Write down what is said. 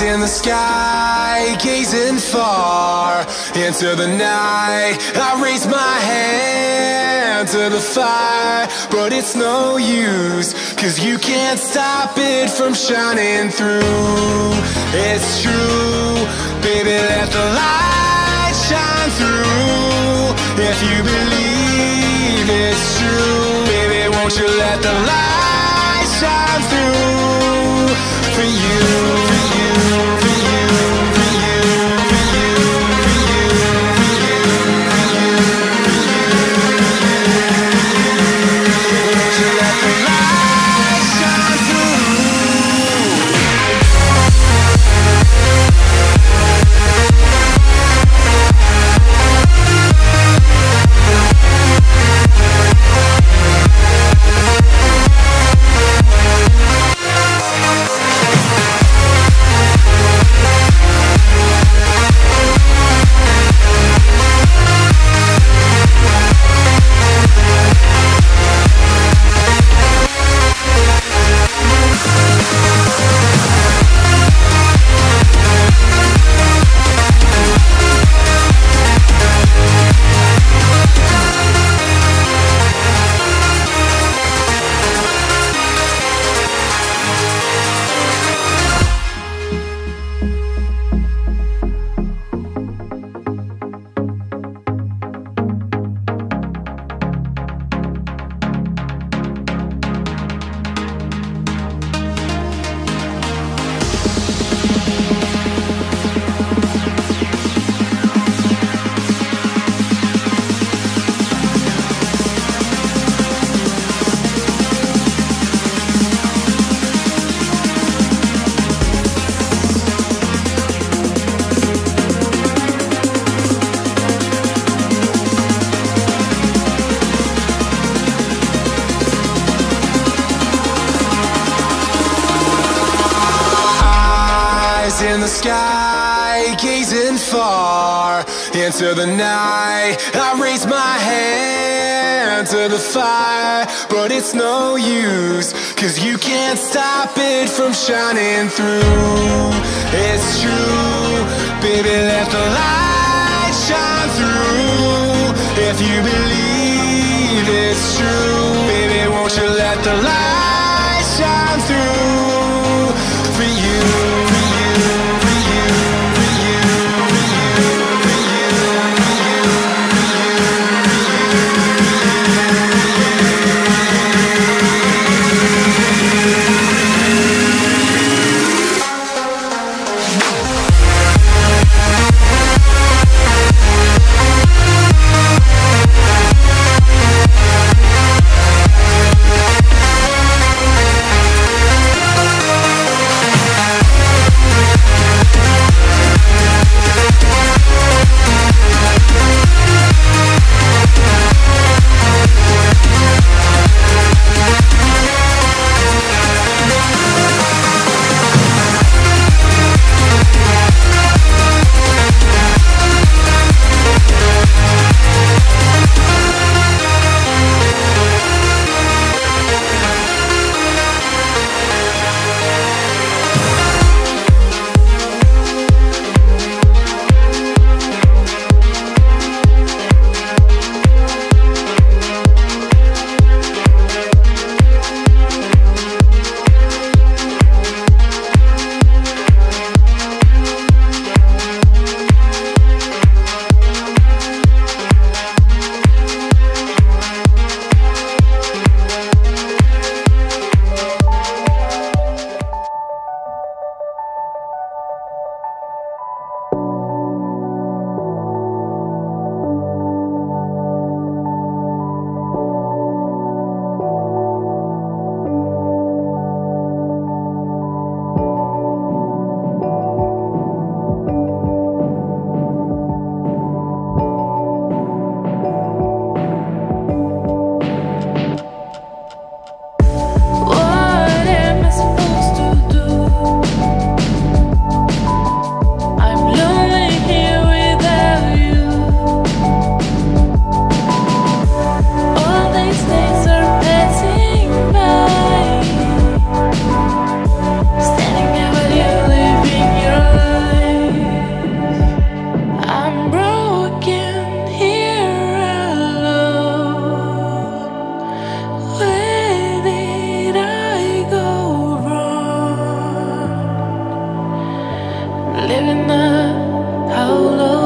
in the sky, gazing far into the night. I raise my hand to the fire, but it's no use, 'cause you can't stop it from shining through. It's true, baby, let the light shine through. If you believe it's true, baby, won't you let the light shine through for you, for you, for you, for you, for you, for you, for you, for you, won't you let the light shine through? In the sky, gazing far into the night. I raise my hand to the fire, but it's no use, 'cause you can't stop it from shining through. It's true, baby, let the light shine through. If you believe it's true, baby, won't you let the light shine through for you, for you, for you, for you, for you, for you, for you, living up. How low